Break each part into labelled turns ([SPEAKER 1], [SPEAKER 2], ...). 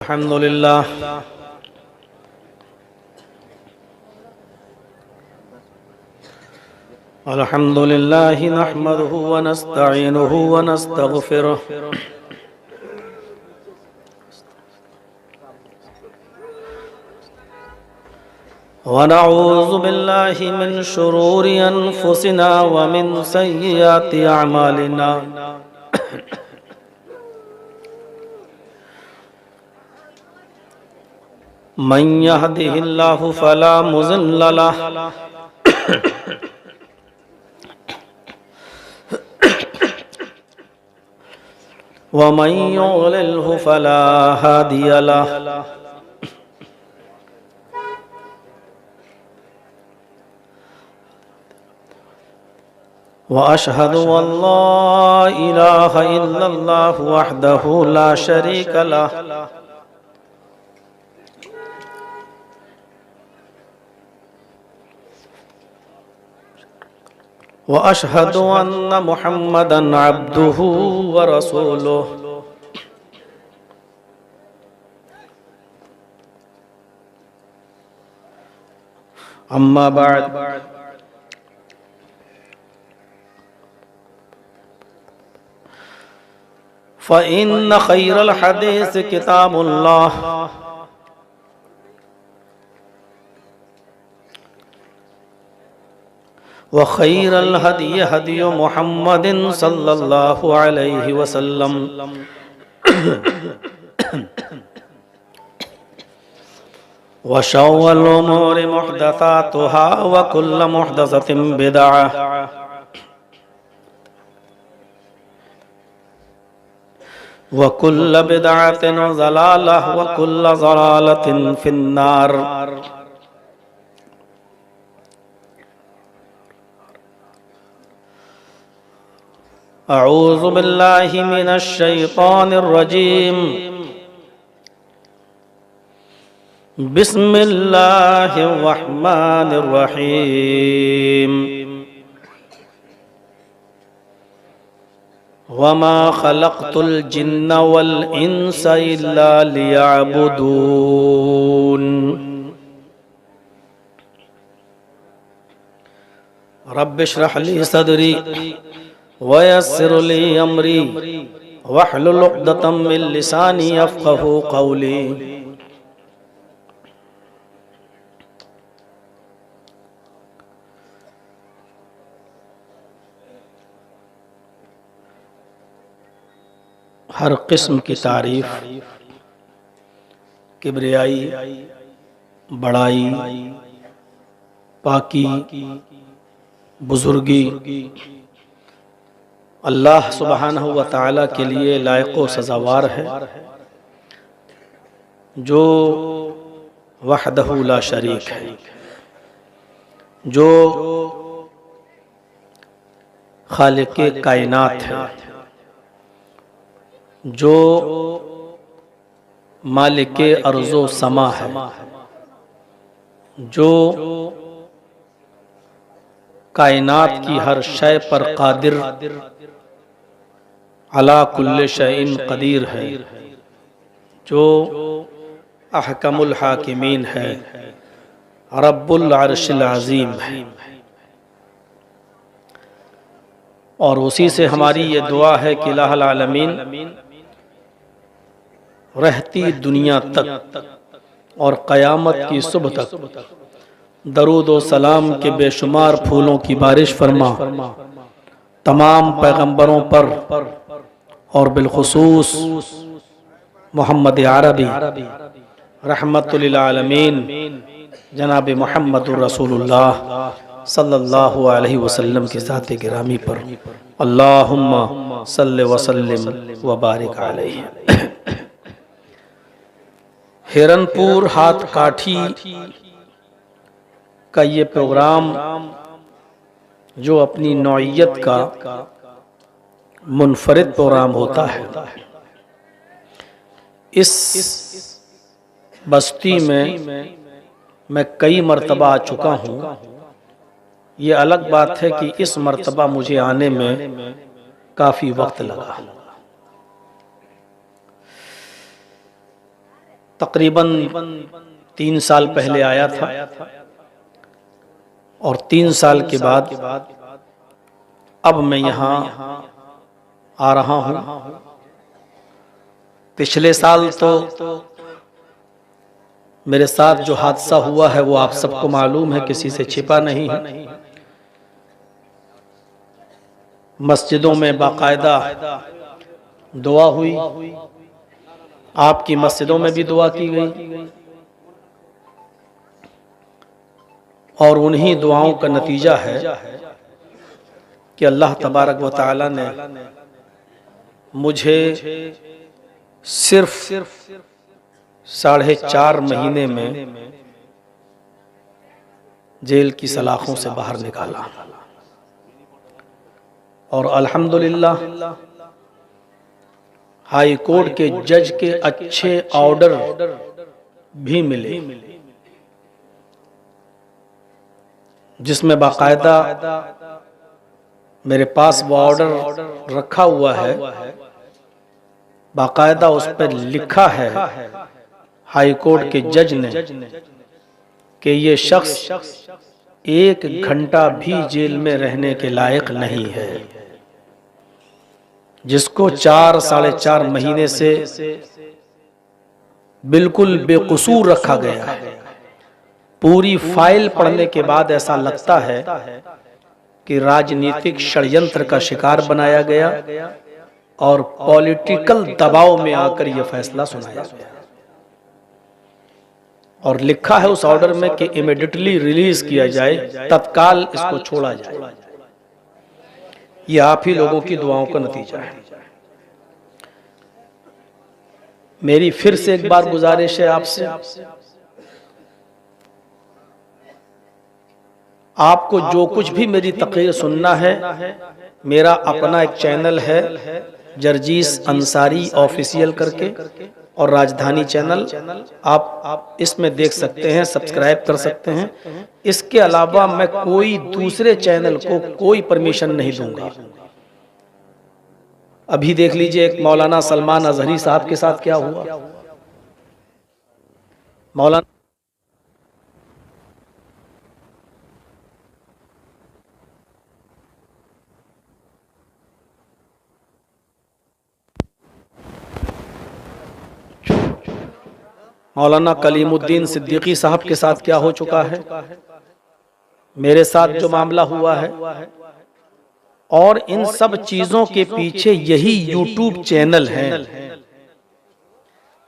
[SPEAKER 1] अल्हम्दुलिल्लाह अल्हम्दुलिल्लाहि नहमदुहु व नस्तईनुहु व नस्तगफिरुह व नऊज़ु बिल्लाहि मिन शुरूरि अनफुसिना व मिन सय्यिआति अअमालिना मन यहदिहिल्लाहु फला मुज़िल्ल लहु व मन युज़लिल्हु फला हादिय लहु व अशहदु अल्ला इलाहा इल्लल्लाहु वहदहु ला शरीक लहु व अशहदु अन्न मुहम्मदन अब्दुहु व रसूलुहु अम्मा बाद फ़इन्न खैरल हदीस किताबुल्लाह व खैरल हदी हदी मुहम्मदिन सल्लल्लाहु अलैहि वसल्लम व शर्रिल उमूरि मुहदसातुहा व कुल्लु मुहदसतिन बिदअह व कुल्लु बिदअतिन ज़लालह व कुल्लु ज़लालतिन फिन्नार। अऊज़ु बिल्लाहि मिनश शैतानिर रजीम। बिस्मिल्लाहिर रहमानिर रहीम। वमा खलक़तुल जिन्न वल इंसा इल्ला लियअबुदून। रब्बिश्रह ली सदरी वयस्सिर ली अमरी वहलुल उक़दतम मिन लिसानी यफ़क़हू क़ौली। हर किस्म की तारीफ, किब्रियाई, बड़ाई, पाकी, बुजुर्गी अल्लाह सुब्हानहु व तआला के लिए लायक व सज़ावार है, जो वहदहु ला शरीक है, जो खालिक़े कायनात है, जो मालिके अर्ज़ो समा है, जो कायनात की हर शय पर कादिर अला कुल्ले शैइन कदीर है, जो अहकमुल हाकिमीन है, रब्बुल अर्शिल अज़ीम है। और उसी से हमारी ये दुआ है कि इलाहुल आलमीन रहती दुनिया तक और क़यामत की सुबह तक दरूद व सलाम के बेशुमार फूलों की बारिश फरमा, तमाम पैगंबरों पर और बिलखुसूस मोहम्मद अरबी रहमतुल लिल आलमीन जनाब मुहम्मदुर रसूलुल्लाह सल्लल्लाहु अलैहि वसल्लम की ज़ात गिरामी पर अल्लाहुम्मा सल्लि व सल्लिम व बारिक अलैहि। हिरनपुर हाथ काठी का ये प्रोग्राम जो अपनी नौइयत का मुनफरिद प्रोग्राम होता है, इस बस्ती में मैं कई मर्तबा आ चुका हूँ। ये अलग बात है कि इस मर्तबा मुझे आने में काफ़ी वक्त लगा। तकरीबन 3 साल पहले आया था और 3 साल के बाद अब मैं यहाँ आ रहा हूँ। पिछले साल तो मेरे साथ जो हादसा हुआ है वो आप सबको मालूम है, किसी से छिपा नहीं है। मस्जिदों में बाकायदा दुआ हुई, आपकी मस्जिदों में भी दुआ की गई और उन्हीं दुआओं का नतीजा है कि अल्लाह तबारक व तआला ने मुझे सिर्फ 4.5 महीने में जेल की सलाखों से बाहर निकाला और अल्हम्दुलिल्लाह हाई कोर्ट के जज के अच्छे ऑर्डर भी मिले, जिसमें बाकायदा मेरे पास वो ऑर्डर रखा हुआ है, बाकायदा उस पर लिखा है हाई कोर्ट के जज ने कि ये शख्स 1 घंटा भी जेल में रहने के लायक नहीं है, जिसको 4-4.5 महीने से बिल्कुल बेकसूर रखा गया है। पूरी फाइल पढ़ने के बाद ऐसा लगता है कि राजनीतिक षड्यंत्र का शिकार बनाया गया और पॉलिटिकल दबाव में आकर यह फैसला सुनाया गया। और लिखा है उस ऑर्डर में कि इमीडिएटली रिलीज किया जाए, तत्काल इसको छोड़ा जाए। यह आप ही लोगों की दुआओं का नतीजा है। मेरी फिर से एक बार गुजारिश है आपसे, आपको जो कुछ भी मेरी तकरीर सुनना है, मेरा अपना एक चैनल है जर्जीस अंसारी ऑफिशियल करके और राजधानी चैनल, आप इसमें देख सकते हैं, सब्सक्राइब कर सकते हैं। इसके अलावा मैं कोई दूसरे चैनल को कोई परमिशन नहीं दूंगा। अभी देख लीजिए एक मौलाना सलमान अजहरी साहब के साथ क्या हुआ। मौलाना मौलाना कलीमुद्दीन सिद्दीकी साहब के साथ क्या हो चुका है, मेरे साथ जो मामला हुआ है, और इन सब चीजों के पीछे यही यूट्यूब चैनल है।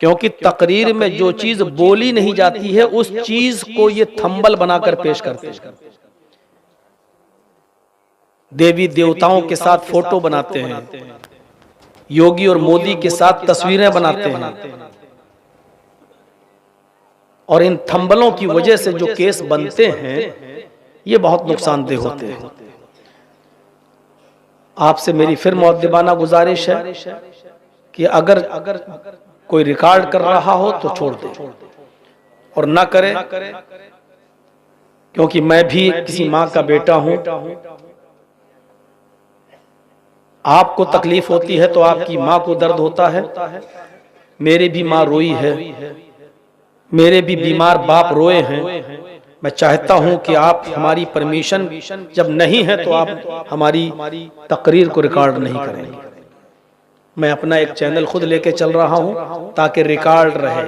[SPEAKER 1] क्योंकि तकरीर में जो चीज बोली नहीं जाती है उस चीज को ये थंबल बनाकर पेश करते हैं। देवी देवताओं के साथ फोटो बनाते हैं, योगी और मोदी के साथ तस्वीरें बनाते हैं, और इन थंबलों की वजह से जो केस बनते हैं ये बहुत नुकसानदेह होते हैं। आपसे मेरी फिर मुअद्दिबाना गुजारिश है कि अगर कोई रिकॉर्ड कर रहा हो तो छोड़ दे और ना करे, क्योंकि मैं भी किसी माँ का बेटा हूं। आपको तकलीफ होती है तो आपकी माँ को दर्द होता है। मेरी भी माँ रोई है, मेरे भी बीमार बाप रोए हैं। मैं चाहता हूं कि आप हमारी परमिशन जब नहीं है तो आप हमारी तकरीर को रिकॉर्ड नहीं करेंगे। मैं अपना एक चैनल खुद लेके चल रहा हूं ताकि रिकॉर्ड रहे।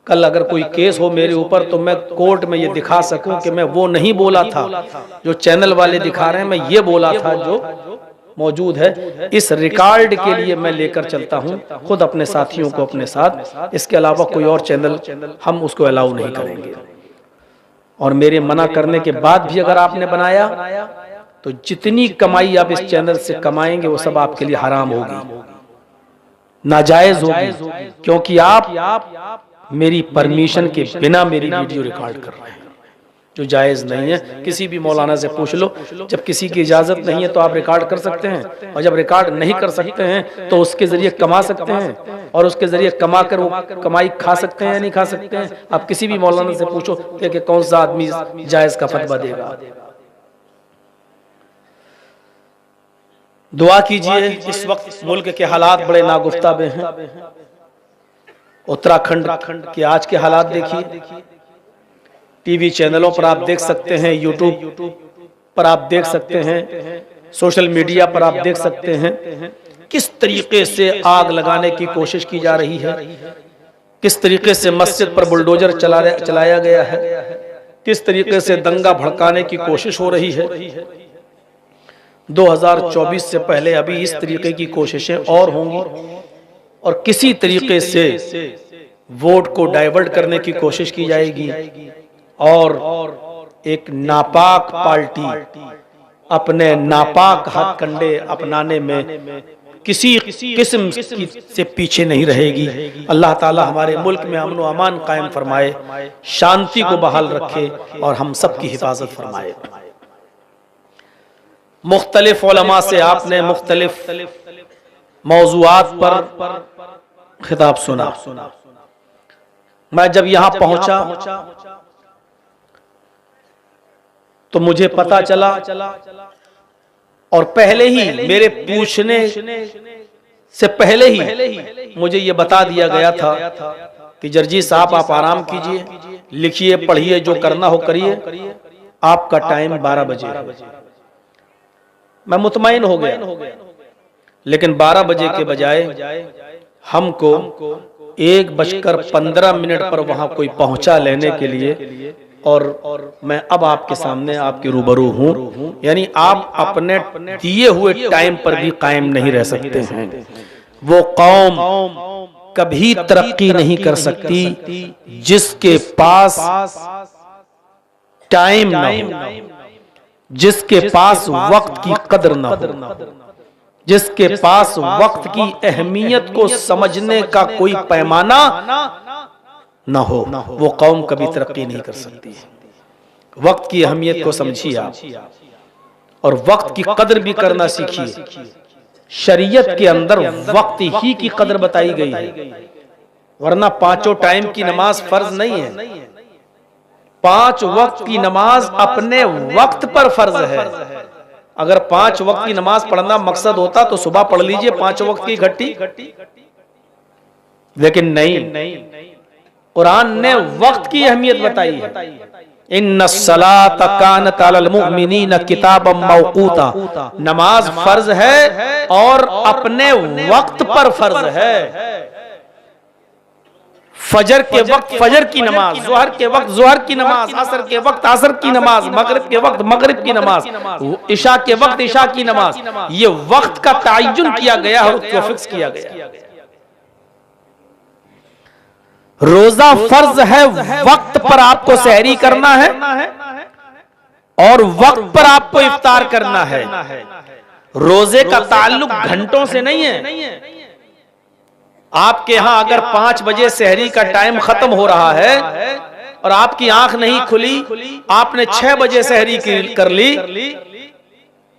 [SPEAKER 1] कल अगर कोई केस हो मेरे ऊपर तो मैं कोर्ट में ये दिखा सकूं कि मैं वो नहीं बोला था जो चैनल वाले दिखा रहे हैं, मैं ये बोला था जो मौजूद है। इस रिकॉर्ड के लिए मैं लेकर चलता हूं खुद अपने साथियों को अपने साथ। इसके अलावा कोई और चैनल हम उसको अलाउ नहीं करेंगे। और मेरे मना करने के बाद भी अगर आपने बनाया तो जितनी कमाई आप इस चैनल से कमाएंगे वो सब आपके लिए हराम होगी, नाजायज होगी, क्योंकि आप मेरी परमिशन के बिना मेरी वीडियो रिकॉर्ड कर रहे हैं, जो जायज नहीं है। किसी भी मौलाना से पूछ लो, जब किसी की इजाजत नहीं है तो आप रिकॉर्ड कर सकते हैं, और जब रिकॉर्ड नहीं कर सकते हैं तो उसके जरिए कमा सकते हैं, और उसके जरिए कमा कर वो कमाई खा सकते हैं या नहीं खा सकते हैं। आप किसी भी मौलाना से पूछो कि कौन सा आदमी जायज का फतवा देगा। दुआ कीजिए, इस वक्त मुल्क के हालात बड़े नागुफ्ताबे हैं। उत्तराखंड के आज के हालात देखिए, टीवी चैनलों पर आप देख सकते हैं, यूट्यूब पर आप देख सकते हैं, सोशल मीडिया पर आप देख सकते हैं किस तरीके से आग लगाने की कोशिश की जा रही है, किस तरीके से मस्जिद पर बुलडोजर चलाया गया है, किस तरीके से दंगा भड़काने की कोशिश हो रही है। 2024 से पहले अभी इस तरीके की कोशिशें और होंगी और किसी तरीके से वोट को डाइवर्ट करने की कोशिश की जाएगी और एक नापाक पार्टी अपने नापाक हथकंडे अपनाने में किसी किस्म से पीछे नहीं रहेगी। अल्लाह ताला हमारे मुल्क में अमन व अमान कायम फरमाए, शांति को बहाल रखे और हम सब की हिफाजत फरमाए। मुख्तलिफ उलमा से आपने मुख्तलिफ मौज़ूआत पर खिताब सुना। मैं जब यहां पहुंचा तो मुझे पता चला और पहले ही मेरे पूछने से पहले ही मुझे ये बता दिया गया था कि जर्जी साहब आप आराम कीजिए, लिखिए, पढ़िए, जो करना हो करिए, आपका टाइम 12 बजे। मैं मुतमईन हो गया, लेकिन 12 बजे के बजाय हमको 1:15 पर वहां कोई पहुंचा लेने के लिए और मैं अब आपके सामने आपके रूबरू हूं। यानी आप अपने दिए हुए टाइम पर भी कायम नहीं रह सकते हैं। वो कौम कभी तरक्की नहीं कर सकती जिसके पास टाइम ना हो, जिसके पास वक्त की कदर ना हो, जिसके पास वक्त की अहमियत को समझने का कोई पैमाना ना हो, वो कौम कभी तरक्की नहीं कर सकती। वक्त की अहमियत को समझिए आप और वक्त की कदर भी करना सीखिए। शरीयत के अंदर वक्त ही की कदर बताई गई है, वरना पांचों टाइम की नमाज फर्ज नहीं है। 5 वक्त की नमाज अपने वक्त पर फर्ज है। अगर 5 वक्त की नमाज पढ़ना मकसद होता तो सुबह पढ़ लीजिए 5 वक्त की इकट्ठी, लेकिन नहीं, कुरान ने वक्त की अहमियत बताई है। इन्नस्सलात कानत अलल मुमिनीन किताबम मौकूता, नमाज फर्ज है और अपने वक्त पर फर्ज है। फजर के वक्त फजर की नमाज, ज़ोहर के वक्त ज़ोहर की नमाज, असर के वक्त असर की नमाज, मगरिब के वक्त मगरिब की नमाज, इशा के वक्त इशा की नमाज, ये वक्त का तय्युन किया गया और उसको फिक्स किया गया। रोजा फर्ज है, वक्त पर आपको सहरी करना है और वक्त पर आपको इफ्तार करना है। रोजे का ताल्लुक घंटों से नहीं है। आपके यहां अगर 5 बजे सहरी का टाइम खत्म हो रहा है और आपकी आंख नहीं खुली, आपने 6 बजे सहरी कर ली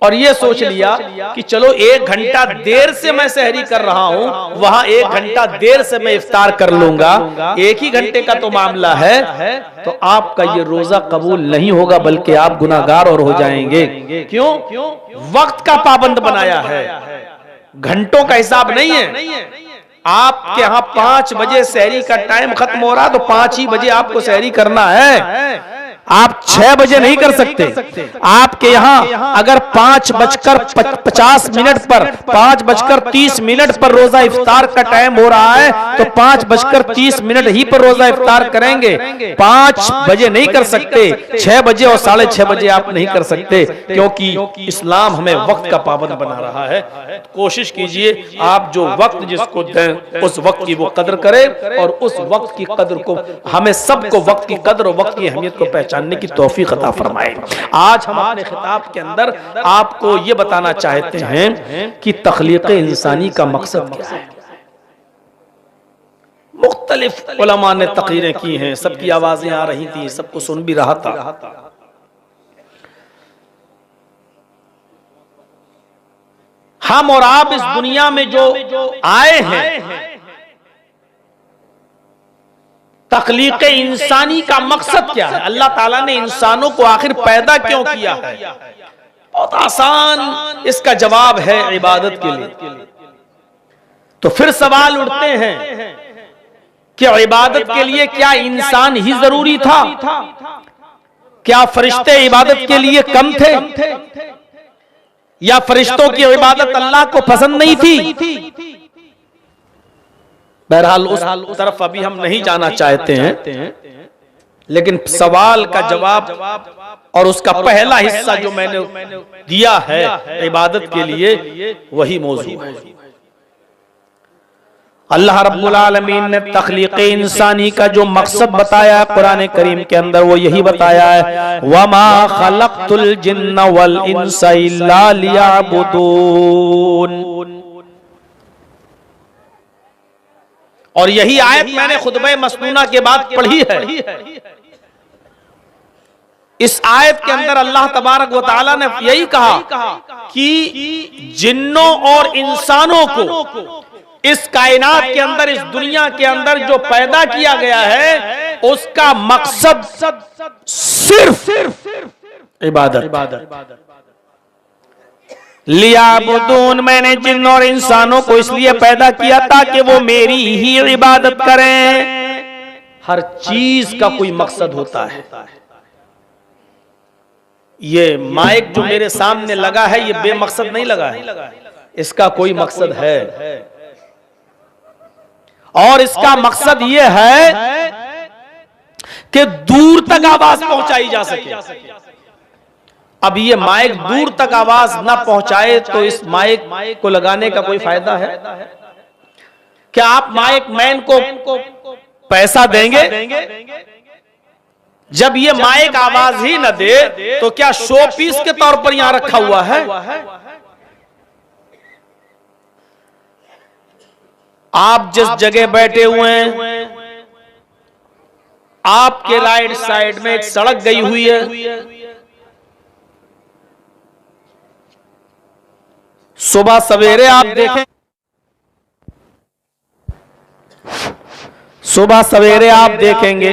[SPEAKER 1] और ये सोच लिया कि चलो 1 घंटा देर से मैं सहरी कर रहा हूं, वहां 1 घंटा देर से मैं इफ्तार कर लूंगा, 1 ही घंटे का तो मामला है, तो आपका ये रोजा कबूल नहीं होगा, बल्कि आप गुनाहगार और हो जाएंगे। क्यों? वक्त का पाबंद बनाया है, घंटों का हिसाब नहीं है। आपके यहां 5 बजे सहरी का टाइम खत्म हो रहा तो 5 ही बजे आपको सहरी करना है। आप 6 बजे नहीं कर सकते। आपके यहाँ अगर 5:50 पर 5:30 पर रोजा इफ्तार का टाइम हो रहा है तो 5:30 ही पर रोजा इफ्तार करेंगे। 5 बजे नहीं कर सकते, 6 बजे और 6:30 बजे आप नहीं कर सकते, क्योंकि इस्लाम हमें वक्त का पाबंद बना रहा है। कोशिश कीजिए आप जो वक्त जिसको दें उस वक्त की वो कदर करे और उस वक्त की कदर को हमें सबको वक्त की कदर और वक्त की अहमियत को पहचानने की तौफीक अता फरमाए। आज हम अपने खिताब के अंदर आपको ये बताना चाहते हैं कि तख्लीक़ इंसानी का मकसद क्या है। मुख्तलिफ उलमा ने तकरीरें की हैं, सबकी आवाजें आ रही थी, सबको सुन भी रहा था। हम और आप इस दुनिया में जो आए हैं, तख्लीक़ इंसानी का मकसद क्या है? अल्लाह ताला ने इंसानों को आखिर पैदा क्यों किया है? बहुत आसान इसका जवाब है, इबादत के लिए। तो फिर सवाल उठते हैं कि इबादत के लिए क्या इंसान ही जरूरी था? क्या फरिश्ते इबादत के लिए कम थे? या फरिश्तों की इबादत अल्लाह को पसंद नहीं थी? बहरहाल उस तरफ अभी हम नहीं जाना चाहते हैं, लेकिन सवाल का जवाब और उसका पहला हिस्सा जो मैंने दिया है इबादत के लिए, वही मौजू है। अल्लाह रब्बुल आलमीन ने तख्लीक़ इंसानी का जो मकसद बताया है कुरान करीम के अंदर, वो यही बताया है, वमा खलक़तुल जिन्ना वल इंसा इल्ला लियअबुदून। और यही आयत मैंने खुतबे मसनूना के बाद पढ़ी है। इस आयत के अंदर अल्लाह तबारक व तआला ने यही कहा कि जिन्नों और इंसानों को इस कायनात के अंदर, इस दुनिया के अंदर जो पैदा किया गया है, उसका मकसद सिर्फ इबादत। लियाबुदून, मैंने जिन और इंसानों को इसलिए पैदा किया ताकि वो मेरी ही इबादत करें। हर चीज का कोई मकसद होता है। ये माइक जो मेरे सामने लगा है, ये बेमकसद नहीं लगा है, इसका कोई मकसद है। और इसका मकसद ये है कि दूर तक आवाज पहुंचाई जा सके। अब ये माइक दूर तक आवाज ना पहुंचाए तो इस माइक को लगाने का कोई फायदा है? क्या आप माइक मैन को पैसा देंगे? जब ये माइक आवाज ही न दे तो क्या शो पीस के तौर पर यहां रखा हुआ है? आप जिस जगह बैठे हुए हैं, आपके राइट साइड में एक सड़क गई हुई है। सुबह सवेरे आप देखें, सुबह सवेरे आप देखेंगे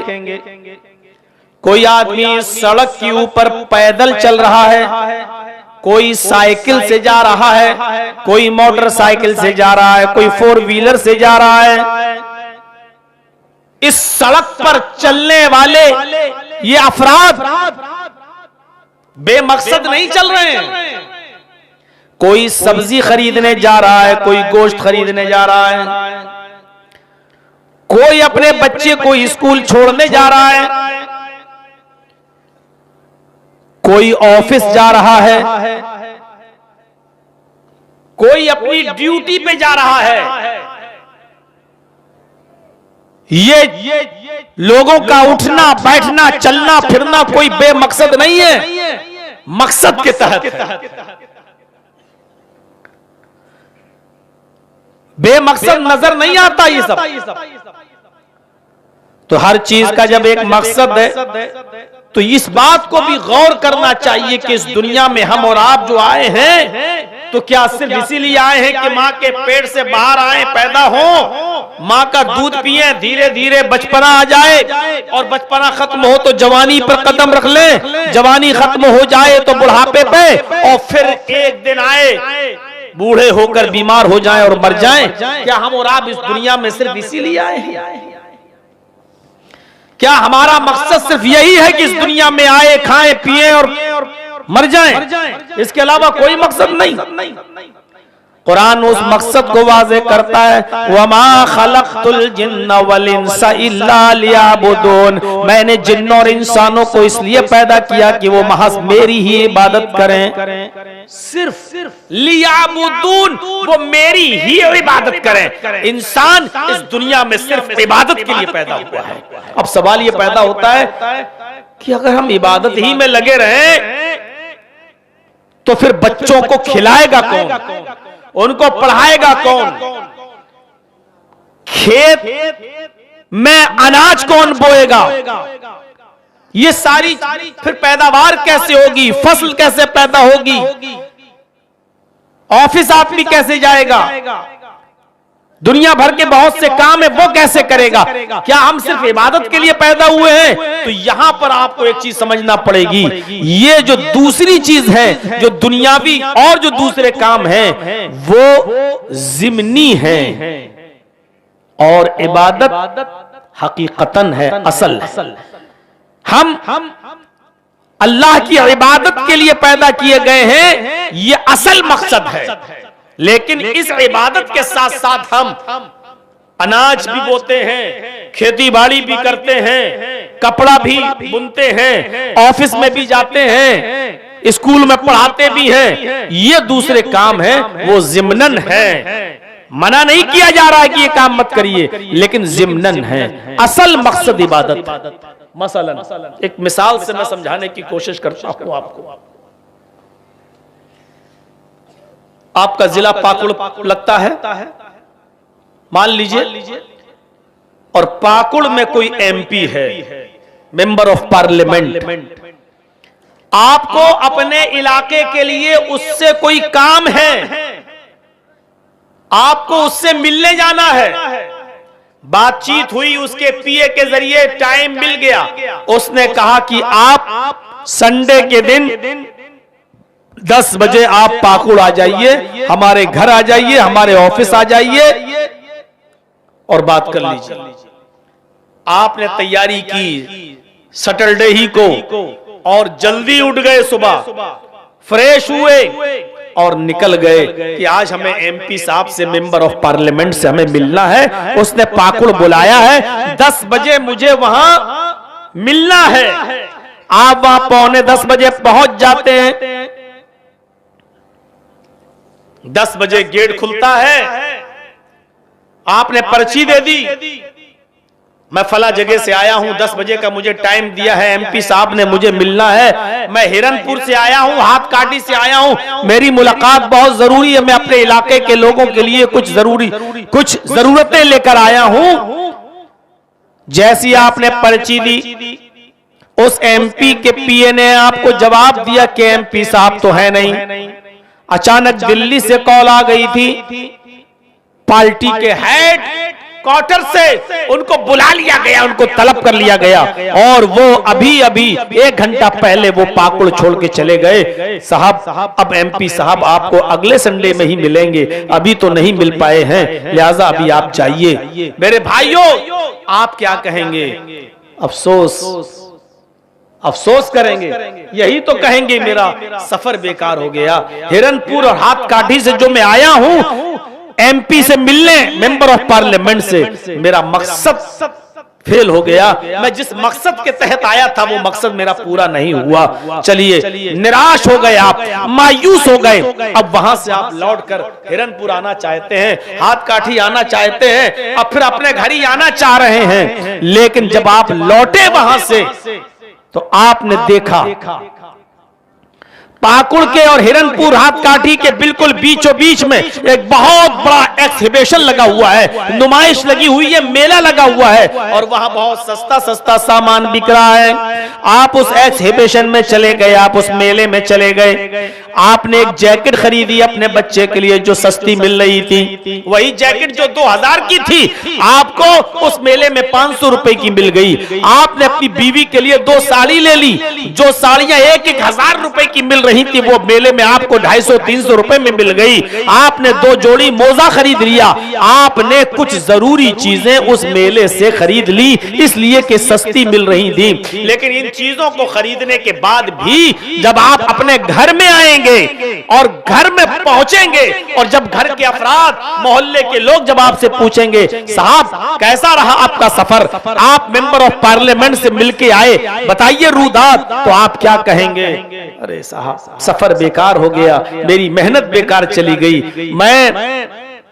[SPEAKER 1] कोई आदमी सड़क के ऊपर पैदल चल रहा है, कोई साइकिल से जा रहा है, कोई मोटरसाइकिल से जा रहा है, कोई फोर व्हीलर से जा रहा है। इस सड़क पर चलने वाले ये अफराद बेमकसद नहीं चल रहे हैं। कोई सब्जी खरीदने जा रहा है, कोई गोश्त खरीदने जा रहा है, कोई अपने बच्चे को स्कूल छोड़ने जा रहा है, कोई ऑफिस जा रहा है, कोई अपनी ड्यूटी पे जा रहा है। ये लोगों का उठना बैठना चलना फिरना कोई बेमकसद नहीं है, मकसद के तहत है। बेमकसद नजर नहीं आता ये सब। तो हर चीज का जब एक मकसद है तो इस बात को भी गौर करना चाहिए कि इस दुनिया में हम और आप जो आए हैं तो क्या सिर्फ इसीलिए आए हैं कि माँ के पेट से बाहर आए, पैदा हो, माँ का दूध पिए, धीरे धीरे बचपना आ जाए और बचपना खत्म हो तो जवानी पर कदम रख ले, जवानी खत्म हो जाए तो बुढ़ापे पे, और फिर एक दिन आए बूढ़े होकर बीमार हो जाएं और मर जाएं। क्या हम और आप इस दुनिया में सिर्फ इसीलिए आए हैं? क्या हमारा मकसद सिर्फ यही है कि इस दुनिया में आए, खाएं पिएं और मर जाएं? इसके अलावा कोई मकसद नहीं। कुरान उस मकसद को वाज़ेह करता है, वमा खलक़तुल जिन्ना वल इंसा इल्ला लियअबुदून, मैंने जिन्नों और इंसानों को इसलिए पैदा किया कि वो महज मेरी ही इबादत करें। सिर्फ लियअबुदून, वो मेरी ही इबादत करें। इंसान इस दुनिया में सिर्फ इबादत के लिए पैदा हुआ है। अब सवाल ये पैदा होता है कि अगर हम इबादत ही में लगे रहें तो फिर बच्चों को खिलाएगा कौन, उनको पढ़ाएगा कौन, खेत में अनाज कौन बोएगा, ये सारी फिर पैदावार कैसे होगी, फसल कैसे पैदा होगी, ऑफिस आदमी कैसे जाएगा, दुनिया भर के बहुत से काम है वो कैसे करेगा? क्या हम सिर्फ इबादत के लिए पैदा हुए हैं? तो यहां पर आपको एक चीज समझना पड़ेगी, ये जो दूसरी चीज है, जो दुनियावी और जो दूसरे काम हैं, वो जिम्नी हैं और इबादत हकीकतन है, असल है। हम अल्लाह की इबादत के लिए पैदा किए गए हैं, ये असल मकसद है। लेकिन इस इबादत के साथ साथ हम अनाज भी बोते हैं, खेती बाड़ी भी करते हैं, कपड़ा भी बुनते हैं, ऑफिस में भी जाते हैं, स्कूल में पढ़ाते भी हैं। ये दूसरे काम है, वो ज़िम्नन है। मना नहीं किया जा रहा है कि ये काम मत करिए, लेकिन ज़िम्नन है। असल मकसद इबादत। मसलन एक मिसाल से मैं समझाने की कोशिश करता हूं आपको। आपका जिला पाकुड़ लगता है, मान लीजिए, और पाकुड़ में कोई एमपी है, मेंबर ऑफ पार्लियामेंट। आपको अपने इलाके के लिए उससे कोई काम है, आपको उससे मिलने जाना है। बातचीत हुई, उसके पीए के जरिए टाइम मिल गया, उसने कहा कि आप संडे के दिन 10 बजे आप पाकुड़ आ जाइए, हमारे घर आ जाइए, हमारे ऑफिस आ जाइए और बात कर लीजिए। आपने तैयारी की सैटरडे ही को और जल्दी उठ गए, सुबह फ्रेश हुए और निकल गए कि आज हमें एमपी साहब से, मेंबर ऑफ पार्लियामेंट से हमें मिलना है। उसने पाकुड़ बुलाया है, 10 बजे मुझे वहां मिलना है। आप वहां 9:45 बजे पहुंच जाते हैं। 10 बजे गेट खुलता है, आपने पर्ची दे दी, मैं फला जगह से आया हूं, 10 बजे का मुझे टाइम दिया है, एमपी साहब ने मुझे मिलना है, मैं हिरनपुर से आया हूं, हाथ काटी से आया हूं, मेरी मुलाकात बहुत जरूरी है, मैं अपने इलाके के लोगों के लिए कुछ जरूरतें लेकर आया हूं। जैसी आपने पर्ची दी, उस एमपी के पीए ने आपको जवाब दिया कि एमपी साहब तो है नहीं। अचानक दिल्ली से कॉल आ गई थी, पार्टी के हेड क्वार्टर से उनको बुला लिया गया, उनको तलब कर लिया गया, और वो अभी 1 घंटा पहले वो पाकुड़ छोड़ के चले गए। साहब, अब एमपी साहब आपको अगले संडे में ही मिलेंगे, अभी तो नहीं मिल पाए हैं, लिहाजा अभी आप जाइए। मेरे भाइयों, आप क्या कहेंगे? अफसोस करेंगे, यही तो कहेंगे मेरा सफर बेकार हो गया। हिरनपुर और हाथ काठी से जो मैं आया हूं एमपी से मिलने, मेंबर ऑफ पार्लियामेंट से, मेरा मकसद फेल हो गया। मैं जिस मकसद के तहत आया था वो मकसद मेरा पूरा नहीं हुआ। चलिए, निराश हो गए आप, मायूस हो गए। अब वहां से आप लौटकर हिरनपुर आना चाहते हैं, हाथ काठी आना चाहते हैं, अब फिर अपने घर ही आना चाह रहे हैं। लेकिन जब आप लौटे वहां से तो आपने देखा पाकुड़ के और हिरनपुर हाथ काठी के बिल्कुल बीचों बीच में एक बहुत बड़ा एक्सिबिशन लगा हुआ है, नुमाइश लगी हुई है, मेला लगा हुआ है, और वहां बहुत सस्ता सामान बिक रहा है। आप उस एक्सिबिशन में चले गए, आप उस मेले में चले गए, आपने एक जैकेट खरीदी अपने बच्चे के लिए जो सस्ती मिल रही थी। वही जैकेट जो 2000 की थी, आपको उस मेले में 500 रुपए की मिल गई। आपने अपनी बीवी के लिए 2 साड़ी ले ली, जो साड़ियां 1-1 हजार रुपए की मिल रही थी, वो मेले में आपको 250-300 रुपए में मिल गई। आपने 2 जोड़ी मोजा खरीद लिया। आपने कुछ जरूरी चीजें उस मेले से खरीद ली, इसलिए कि सस्ती मिल रही थी। लेकिन इन चीजों को खरीदने के बाद भी जब आप अपने घर में आएंगे और घर में पहुंचेंगे, और जब घर के अफराद, मोहल्ले के लोग जब आपसे पूछेंगे, साहब कैसा रहा आपका सफर, आप मेंबर ऑफ पार्लियामेंट से मिलके आए, बताइए रूदात, तो आप क्या कहेंगे? अरे साहब, सफर बेकार हो गया, मेरी मेहनत बेकार चली गई, मैं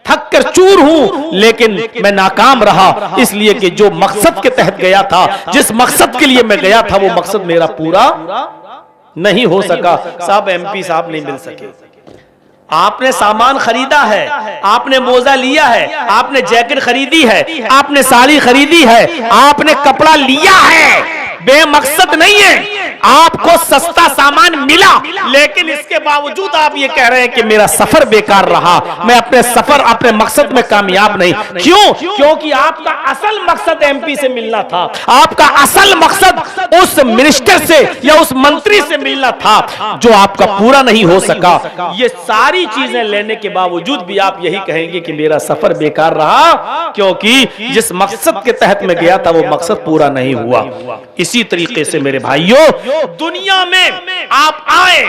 [SPEAKER 1] थक कर चूर हूं, लेकिन मैं नाकाम रहा, इसलिए कि जो मकसद के तहत गया था, जिस मकसद के लिए मैं गया था, वो मकसद मेरा पूरा नहीं हो सका। साहब, एमपी साहब नहीं मिल सके। आपने सामान खरीदा है, आपने मोजा लिया है, आपने जैकेट खरीदी है, आपने साड़ी खरीदी है, आपने कपड़ा लिया है, बेमकसद नहीं है। आपको सस्ता सामान मिला, लेकिन इसके बावजूद आप ये कह रहे हैं कि मेरा सफर बेकार रहा, मैं अपने सफर अपने मकसद में कामयाब नहीं। क्यों? क्योंकि आपका असल मकसद एमपी से मिलना था, आपका असल मकसद उस मिनिस्टर से या उस मंत्री से मिलना था, जो आपका पूरा नहीं हो सका। ये सारी चीजें लेने के बावजूद भी आप यही कहेंगे कि मेरा सफर बेकार रहा, क्योंकि जिस मकसद के तहत मैं गया था वो मकसद पूरा नहीं हुआ। इसी तरीके से मेरे भाइयों, दुनिया में आप आए,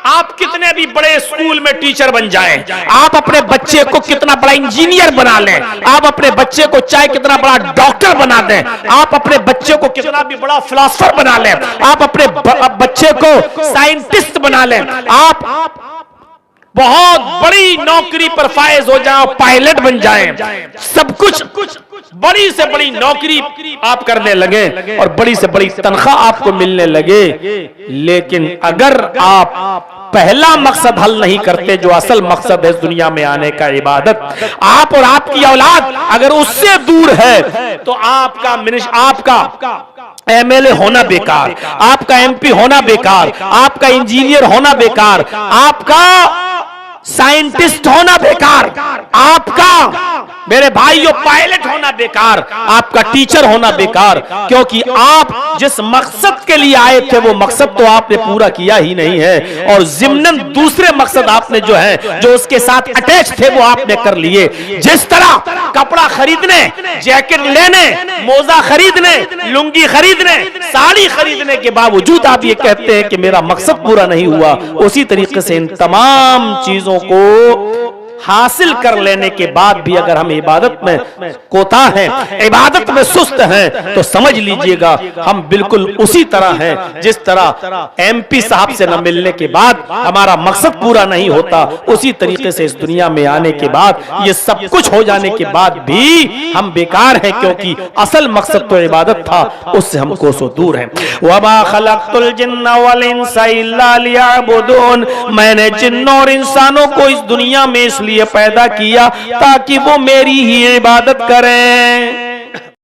[SPEAKER 1] आप कितने भी बड़े स्कूल में टीचर बन जाएं, आप अपने बच्चे को कितना बड़ा इंजीनियर बना लें, आप अपने बच्चे को चाहे कितना बड़ा डॉक्टर बना दें, आप अपने बच्चे को कितना भी बड़ा फिलोसोफर बना लें, आप अपने बच्चे को साइंटिस्ट बना लें, आप बहुत बड़ी नौकरी पर फायज हो जाओ, पायलट बन जाएं, सब कुछ बड़ी से बड़ी नौकरी आप करने लगे और बड़ी से बड़ी तनख्वाह आपको मिलने लगे, लेकिन अगर आप पहला मकसद हल नहीं करते, जो असल मकसद है इस दुनिया में आने का, इबादत, आप और आपकी औलाद अगर उससे दूर है, तो आपका एमएलए होना बेकार, आपका एमपी होना बेकार, आपका इंजीनियर होना बेकार, आपका साइंटिस्ट होना बेकार, आपका मेरे भाइयों पायलट होना बेकार, आपका टीचर होना बेकार, क्योंकि आप जिस मकसद के लिए आए थे वो मकसद तो आपने पूरा किया ही नहीं है, और जिम्नन दूसरे मकसद आपने जो है, जो उसके साथ अटैच थे, वो आपने कर लिए। जिस तरह कपड़ा खरीदने, जैकेट लेने, मोजा खरीदने, लुंगी खरीदने, साड़ी खरीदने के बावजूद आप ये कहते हैं कि मेरा मकसद पूरा नहीं हुआ, उसी तरीके से इन तमाम चीजों को हासिल कर लेने के बाद भी अगर हम इबादत में कोताह हैं, इबादत में सुस्त हैं, तो समझ लीजिएगा हम बिल्कुल उसी तरह हैं जिस तरह एमपी साहब से न मिलने के बाद हमारा मकसद पूरा नहीं होता, उसी तरीके से इस दुनिया में आने के बाद, ये सब कुछ हो जाने के बाद भी हम बेकार हैं, क्योंकि असल मकसद तो इबादत था, उससे हम कोसों दूर हैं। वमा खलक़तुल जिन्ना वल इंसा इल्ला लियअबुदून, मैंने जिन्नों और इंसानों को इस दुनिया में इसलिए पैदा किया ताकि वो मेरी ही इबादत करें।